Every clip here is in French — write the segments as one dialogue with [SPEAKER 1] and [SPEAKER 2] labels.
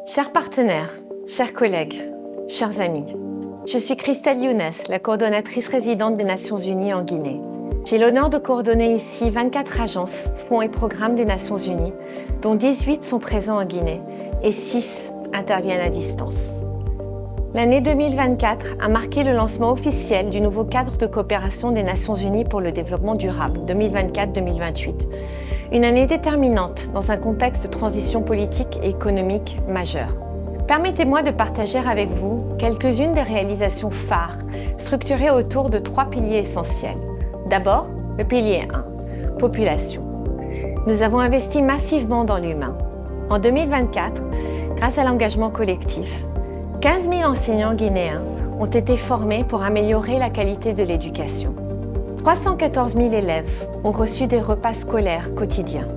[SPEAKER 1] Chers partenaires, chers collègues, chers amis, je suis Christelle Younes, la coordonnatrice résidente des Nations Unies en Guinée. J'ai l'honneur de coordonner ici 24 agences, fonds et programmes des Nations Unies, dont 18 sont présents en Guinée et 6 interviennent à distance. L'année 2024 a marqué le lancement officiel du nouveau cadre de coopération des Nations Unies pour le développement durable 2024-2028. Une année déterminante dans un contexte de transition politique et économique majeure. Permettez-moi de partager avec vous quelques-unes des réalisations phares structurées autour de 3 piliers essentiels. D'abord, le pilier 1, population. Nous avons investi massivement dans l'humain. En 2024, grâce à l'engagement collectif, 15 000 enseignants guinéens ont été formés pour améliorer la qualité de l'éducation. 314 000 élèves ont reçu des repas scolaires quotidiens.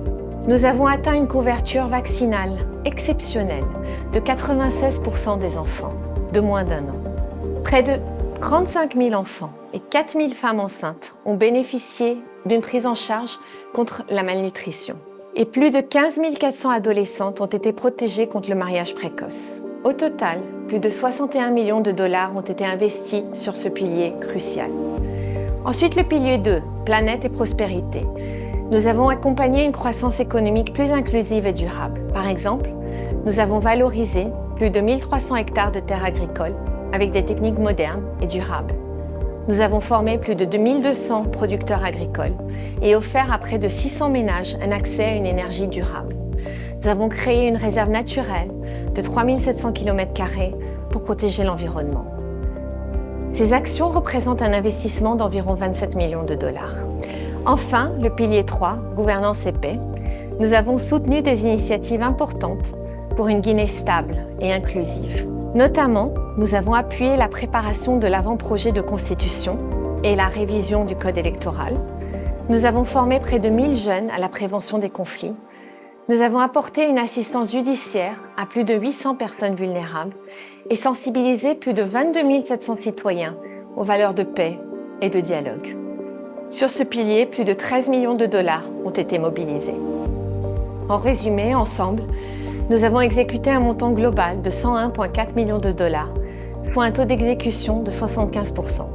[SPEAKER 1] Nous avons atteint une couverture vaccinale exceptionnelle de 96% des enfants de moins d'1 an. Près de 35 000 enfants et 4 000 femmes enceintes ont bénéficié d'une prise en charge contre la malnutrition. Et plus de 15 400 adolescentes ont été protégées contre le mariage précoce. Au total, plus de 61 millions de dollars ont été investis sur ce pilier crucial. Ensuite, le pilier 2, planète et prospérité. Nous avons accompagné une croissance économique plus inclusive et durable. Par exemple, nous avons valorisé plus de 1300 hectares de terres agricoles avec des techniques modernes et durables. Nous avons formé plus de 2200 producteurs agricoles et offert à près de 600 ménages un accès à une énergie durable. Nous avons créé une réserve naturelle de 3700 km² pour protéger l'environnement. Ces actions représentent un investissement d'environ 27 millions de dollars. Enfin, le pilier 3, gouvernance et paix, nous avons soutenu des initiatives importantes pour une Guinée stable et inclusive. Notamment, nous avons appuyé la préparation de l'avant-projet de constitution et la révision du code électoral. Nous avons formé près de 1000 jeunes à la prévention des conflits. Nous avons apporté une assistance judiciaire à plus de 800 personnes vulnérables et sensibilisé plus de 22 700 citoyens aux valeurs de paix et de dialogue. Sur ce pilier, plus de 13 millions de dollars ont été mobilisés. En résumé, ensemble, nous avons exécuté un montant global de 101,4 millions de dollars, soit un taux d'exécution de 75%.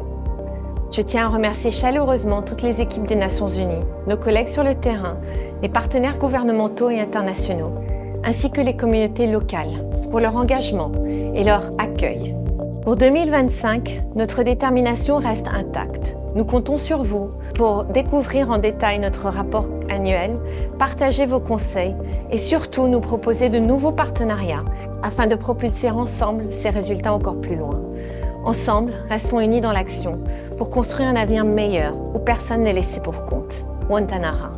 [SPEAKER 1] Je tiens à remercier chaleureusement toutes les équipes des Nations Unies, nos collègues sur le terrain, les partenaires gouvernementaux et internationaux, ainsi que les communautés locales, pour leur engagement et leur accueil. Pour 2025, notre détermination reste intacte. Nous comptons sur vous pour découvrir en détail notre rapport annuel, partager vos conseils et surtout nous proposer de nouveaux partenariats afin de propulser ensemble ces résultats encore plus loin. Ensemble, restons unis dans l'action pour construire un avenir meilleur où personne n'est laissé pour compte. Wantanara.